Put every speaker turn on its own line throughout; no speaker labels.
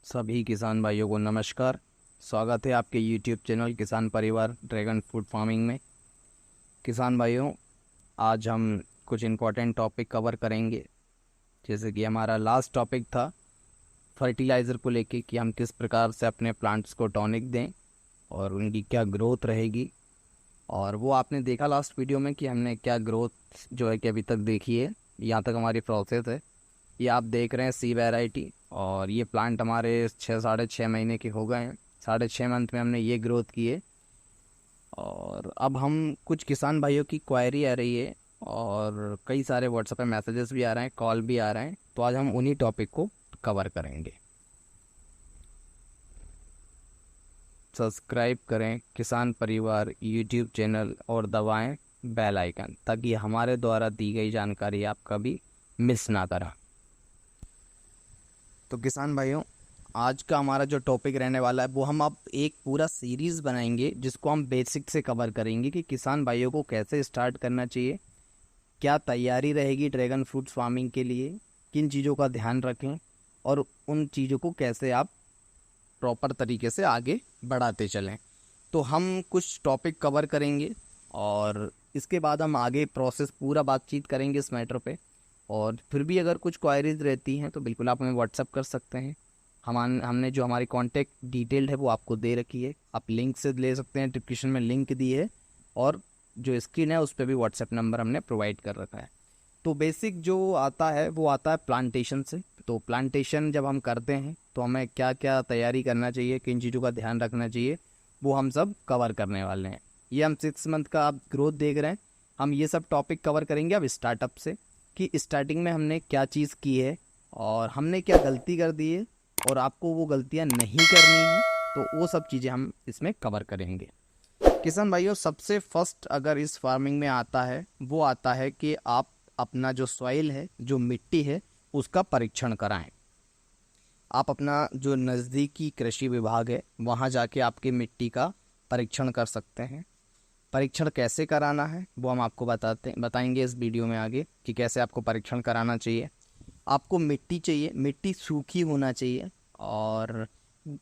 सभी किसान भाइयों को नमस्कार। स्वागत है आपके YouTube चैनल किसान परिवार ड्रैगन फ्रूट फार्मिंग में। किसान भाइयों, आज हम कुछ इम्पोर्टेंट टॉपिक कवर करेंगे। जैसे कि हमारा लास्ट टॉपिक था फर्टिलाइज़र को लेके कि हम किस प्रकार से अपने प्लांट्स को टॉनिक दें और उनकी क्या ग्रोथ रहेगी। और वो आपने देखा लास्ट वीडियो में कि हमने क्या ग्रोथ जो है कि अभी तक देखी है, यहाँ तक हमारी प्रोसेस है। ये आप देख रहे हैं सी वैरायटी, और ये प्लांट हमारे 6-6.5 महीने के हो गए हैं। 6.5 मंथ में हमने ये ग्रोथ की है। और अब हम कुछ किसान भाइयों की क्वायरी आ रही है और कई सारे व्हाट्सएप पे मैसेजेस भी आ रहे हैं, कॉल भी आ रहे हैं, तो आज हम उन्हीं टॉपिक को कवर करेंगे। सब्सक्राइब करें किसान परिवार यूट्यूब चैनल और दबाएं बेल आइकन, ताकि हमारे द्वारा दी गई जानकारी आप कभी मिस ना करें। तो किसान भाइयों, आज का हमारा जो टॉपिक रहने वाला है वो हम अब एक पूरा सीरीज़ बनाएंगे जिसको हम बेसिक से कवर करेंगे कि किसान भाइयों को कैसे स्टार्ट करना चाहिए, क्या तैयारी रहेगी ड्रैगन फ्रूट फार्मिंग के लिए, किन चीज़ों का ध्यान रखें और उन चीज़ों को कैसे आप प्रॉपर तरीके से आगे बढ़ाते चलें। तो हम कुछ टॉपिक कवर करेंगे और इसके बाद हम आगे प्रोसेस पूरा बातचीत करेंगे इस मैटर पे। और फिर भी अगर कुछ क्वायरीज रहती हैं तो बिल्कुल आप हमें व्हाट्सअप कर सकते हैं। हमने जो हमारी कॉन्टैक्ट डिटेल है वो आपको दे रखी है, आप लिंक से ले सकते हैं, डिस्क्रिप्शन में लिंक दी है और जो स्क्रीन है उस पर भी व्हाट्सएप नंबर हमने प्रोवाइड कर रखा है। तो बेसिक जो आता है वो आता है प्लांटेशन से। तो प्लांटेशन जब हम करते हैं तो हमें क्या क्या तैयारी करना चाहिए, किन चीज़ों का ध्यान रखना चाहिए, वो हम सब कवर करने वाले हैं। ये हम 6 मंथ का आप ग्रोथ देख रहे हैं, हम ये सब टॉपिक कवर करेंगे अब स्टार्टअप से कि स्टार्टिंग में हमने क्या चीज़ की है और हमने क्या गलती कर दी है और आपको वो गलतियां नहीं करनी है, तो वो सब चीज़ें हम इसमें कवर करेंगे। किसान भाइयों, सबसे फर्स्ट अगर इस फार्मिंग में आता है वो आता है कि आप अपना जो सॉइल है, जो मिट्टी है, उसका परीक्षण कराएं। आप अपना जो नज़दीकी कृषि विभाग है वहाँ जाके आपकी मिट्टी का परीक्षण कर सकते हैं। परीक्षण कैसे कराना है वो हम आपको बताएंगे इस वीडियो में आगे कि कैसे आपको परीक्षण कराना चाहिए। आपको मिट्टी चाहिए, मिट्टी सूखी होना चाहिए और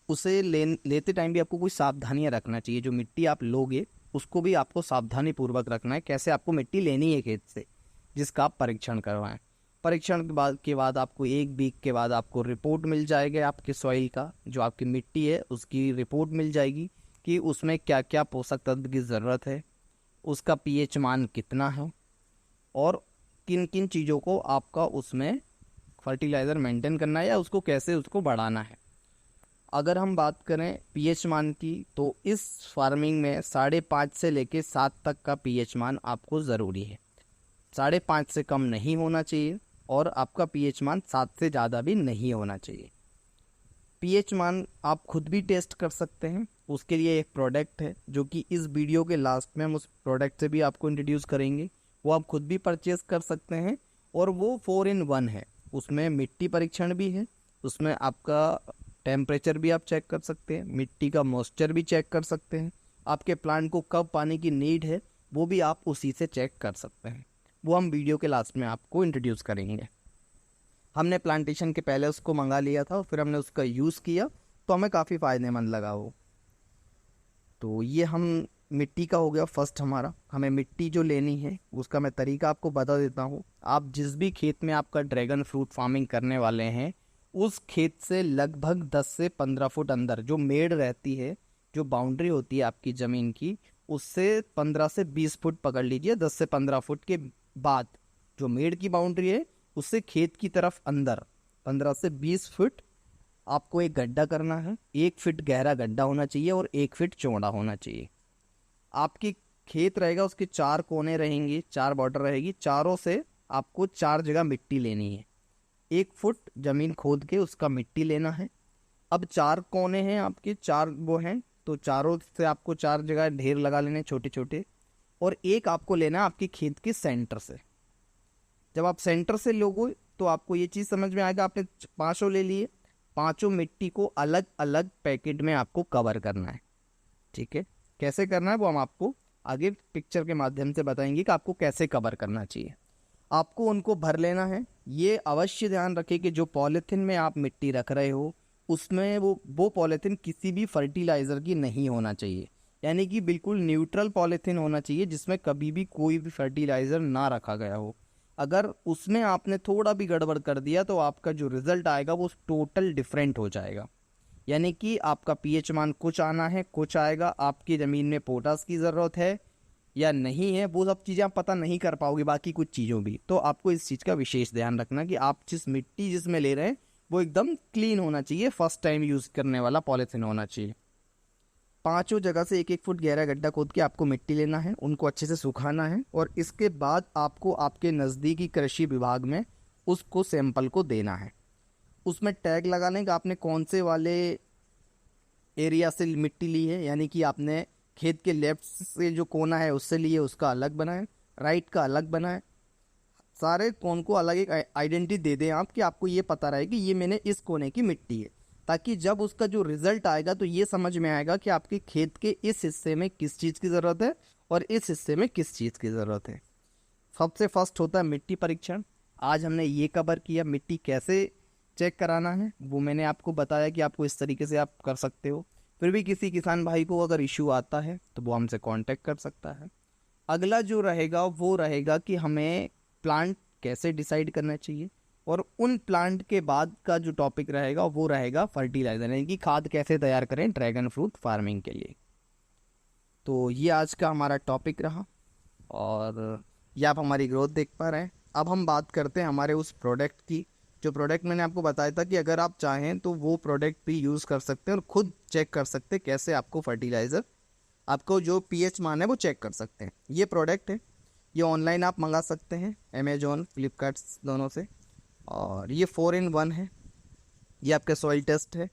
उसे लेते टाइम भी आपको कुछ सावधानियां रखना चाहिए। जो मिट्टी आप लोगे उसको भी आपको सावधानी पूर्वक रखना है, कैसे आपको मिट्टी लेनी है खेत से जिसका आप परीक्षण करवाएं। परीक्षण के बाद आपको 1 वीक के बाद आपको रिपोर्ट मिल जाएगा आपके सॉइल का, जो आपकी मिट्टी है उसकी रिपोर्ट मिल जाएगी कि उसमें क्या क्या पोषक तत्व की ज़रूरत है, उसका पीएच मान कितना है और किन किन चीज़ों को आपका उसमें फर्टिलाइज़र मेंटेन करना है या उसको कैसे उसको बढ़ाना है। अगर हम बात करें पीएच मान की, तो इस फार्मिंग में 5.5 से लेके 7 तक का पीएच मान आपको ज़रूरी है। 5.5 से कम नहीं होना चाहिए और आपका पीएच मान 7 से ज़्यादा भी नहीं होना चाहिए। पीएच मान आप खुद भी टेस्ट कर सकते हैं, उसके लिए एक प्रोडक्ट है जो कि इस वीडियो के लास्ट में हम उस प्रोडक्ट से भी आपको इंट्रोड्यूस करेंगे। वो आप खुद भी परचेज कर सकते हैं और वो 4 in 1 है। उसमें मिट्टी परीक्षण भी है, उसमें आपका टेम्परेचर भी आप चेक कर सकते हैं, मिट्टी का मॉइस्चर भी चेक कर सकते हैं, आपके प्लांट को कब पानी की नीड है वो भी आप उसी से चेक कर सकते हैं। वो हम वीडियो के लास्ट में आपको इंट्रोड्यूस करेंगे। हमने प्लांटेशन के पहले उसको मंगा लिया था और फिर हमने उसका यूज़ किया तो हमें काफ़ी फ़ायदेमंद लगा वो। तो ये हम मिट्टी का हो गया फर्स्ट हमारा। हमें मिट्टी जो लेनी है उसका मैं तरीका आपको बता देता हूँ। आप जिस भी खेत में आपका ड्रैगन फ्रूट फार्मिंग करने वाले हैं उस खेत से लगभग 10 से 15 फुट अंदर जो मेड़ रहती है, जो बाउंड्री होती है आपकी ज़मीन की, उससे 15 से 20 फुट पकड़ लीजिए। 10 से 15 फुट के बाद जो मेड़ की बाउंड्री है उससे खेत की तरफ अंदर 15 से 20 फुट आपको एक गड्ढा करना है। 1 फीट गहरा गड्ढा होना चाहिए और 1 फीट चौड़ा होना चाहिए। आपकी खेत रहेगा, उसके 4 कोने रहेंगे, 4 बॉर्डर रहेगी, चारों से आपको 4 जगह मिट्टी लेनी है। 1 फुट जमीन खोद के उसका मिट्टी लेना है। अब 4 कोने हैं आपके, 4 वो हैं, तो चारों से आपको 4 जगह ढेर लगा लेने छोटे छोटे, और एक आपको लेना है आपके खेत के सेंटर से। जब आप सेंटर से लोगे तो आपको ये चीज़ समझ में आएगा, आपने 5 ले लिए, 5 मिट्टी को अलग अलग पैकेट में आपको कवर करना है। ठीक है, कैसे करना है वो हम आपको आगे पिक्चर के माध्यम से बताएंगे कि आपको कैसे कवर करना चाहिए। आपको उनको भर लेना है। ये अवश्य ध्यान रखें कि जो पॉलीथिन में आप मिट्टी रख रहे हो उसमें वो पॉलीथीन किसी भी फर्टिलाइज़र की नहीं होना चाहिए, यानी कि बिल्कुल न्यूट्रल पॉलीथीन होना चाहिए जिसमें कभी भी कोई भी फर्टिलाइज़र ना रखा गया हो। अगर उसमें आपने थोड़ा भी गड़बड़ कर दिया तो आपका जो रिज़ल्ट आएगा वो टोटल डिफरेंट हो जाएगा। यानी कि आपका पीएच मान कुछ आना है, कुछ आएगा, आपकी ज़मीन में पोटास की ज़रूरत है या नहीं है, वो सब चीज़ें आप पता नहीं कर पाओगे, बाकी कुछ चीज़ों भी। तो आपको इस चीज़ का विशेष ध्यान रखना कि आप जिस मिट्टी जिसमें ले रहे हैं वो एकदम क्लीन होना चाहिए, फर्स्ट टाइम यूज़ करने वाला पॉलीथीन होना चाहिए। पांचों जगह से 1-1 फुट गहरा गड्ढा खोद के आपको मिट्टी लेना है, उनको अच्छे से सुखाना है और इसके बाद आपको आपके नज़दीकी कृषि विभाग में उसको सैंपल को देना है। उसमें टैग लगाने का आपने कौन से वाले एरिया से मिट्टी ली है, यानी कि आपने खेत के लेफ्ट से जो कोना है उससे लिए, उसका अलग बनाए, राइट का अलग बनाए, सारे कोन को अलग एक आइडेंटिटी दे दें आप कि आपको ये पता रहे कि ये मैंने इस कोने की मिट्टी है, ताकि जब उसका जो रिज़ल्ट आएगा तो ये समझ में आएगा कि आपके खेत के इस हिस्से में किस चीज़ की ज़रूरत है और इस हिस्से में किस चीज़ की ज़रूरत है। सबसे फर्स्ट होता है मिट्टी परीक्षण। आज हमने ये कवर किया, मिट्टी कैसे चेक कराना है वो मैंने आपको बताया कि आपको इस तरीके से आप कर सकते हो। फिर भी किसी किसान भाई को अगर इशू आता है तो वो हमसे कांटेक्ट कर सकता है। अगला जो रहेगा वो रहेगा कि हमें प्लांट कैसे डिसाइड करना चाहिए, और उन प्लांट के बाद का जो टॉपिक रहेगा वो रहेगा फर्टिलाइजर, यानी कि खाद कैसे तैयार करें ड्रैगन फ्रूट फार्मिंग के लिए। तो ये आज का हमारा टॉपिक रहा और ये आप हमारी ग्रोथ देख पा रहे हैं। अब हम बात करते हैं हमारे उस प्रोडक्ट की, जो प्रोडक्ट मैंने आपको बताया था कि अगर आप चाहें तो वो प्रोडक्ट भी यूज़ कर सकते हैं और ख़ुद चेक कर सकते हैं कैसे आपको फर्टिलाइज़र, आपको जो पीएच मान है वो चेक कर सकते हैं। ये प्रोडक्ट है, ये ऑनलाइन आप मंगा सकते हैं, अमेजोन, फ्लिपकार्ट दोनों से। और ये 4-in-1 है, ये आपका सॉइल टेस्ट है,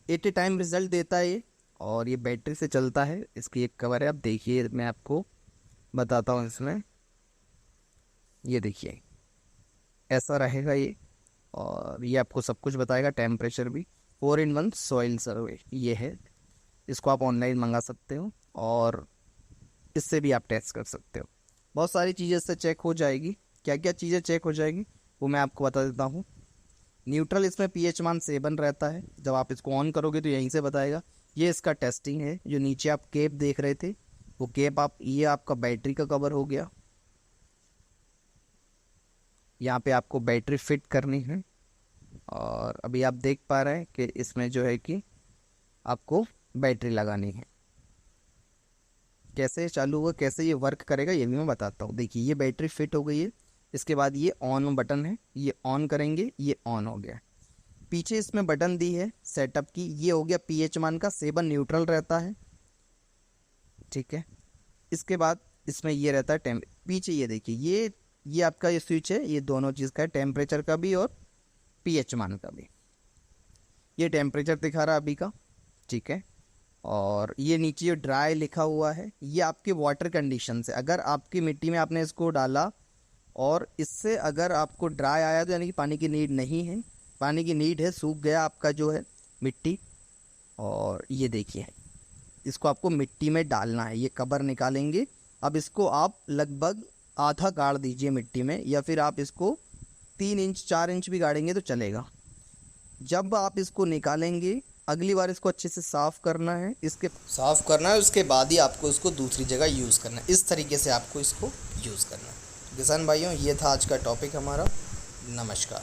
80 टाइम रिज़ल्ट देता है ये, और ये बैटरी से चलता है। इसकी एक कवर है, आप देखिए, मैं आपको बताता हूँ। इसमें ये देखिए ऐसा रहेगा ये, और ये आपको सब कुछ बताएगा, टेम्परेचर भी। 4-in-1 सॉइल सर्वे ये है, इसको आप ऑनलाइन मंगा सकते हो और इससे भी आप टेस्ट कर सकते हो। बहुत सारी चीज़ें इससे चेक हो जाएगी। क्या क्या चीज़ें चेक हो जाएगी वो मैं आपको बता देता हूँ। न्यूट्रल इसमें पीएच मान 7 रहता है, जब आप इसको ऑन करोगे तो यहीं से बताएगा। ये इसका टेस्टिंग है। जो नीचे आप केप देख रहे थे वो केप ये आपका बैटरी का कवर हो गया। यहाँ पे आपको बैटरी फिट करनी है और अभी आप देख पा रहे हैं कि इसमें जो है कि आपको बैटरी लगानी है। कैसे चालू होगा, कैसे ये वर्क करेगा ये भी मैं बताता हूँ। देखिए ये बैटरी फिट हो गई है, इसके बाद ये ऑन बटन है, ये ऑन करेंगे, ये ऑन हो गया। पीछे इसमें बटन दी है सेटअप की, ये हो गया पीएच मान का 7 न्यूट्रल रहता है, ठीक है। इसके बाद इसमें ये रहता है पीछे ये देखिए ये आपका ये स्विच है, ये दोनों चीज़ का है, टेम्परेचर का भी और पीएच मान का भी। ये टेम्परेचर दिखा रहा है अभी का, ठीक है। और ये नीचे जो ड्राई लिखा हुआ है ये आपके वाटर कंडीशन से, अगर आपकी मिट्टी में आपने इसको डाला और इससे अगर आपको ड्राई आया तो यानी कि पानी की नीड नहीं है, पानी की नीड है, सूख गया आपका जो है मिट्टी। और ये देखिए इसको आपको मिट्टी में डालना है, ये कबर निकालेंगे। अब इसको आप लगभग आधा गाड़ दीजिए मिट्टी में, या फिर आप इसको 3 इंच 4 इंच भी गाड़ेंगे तो चलेगा। जब आप इसको निकालेंगे अगली बार इसको अच्छे से साफ़ करना है, उसके बाद ही आपको इसको दूसरी जगह यूज़ करना है। इस तरीके से आपको इसको यूज़ करना है। किसान भाइयों, ये था आज का टॉपिक हमारा। नमस्कार।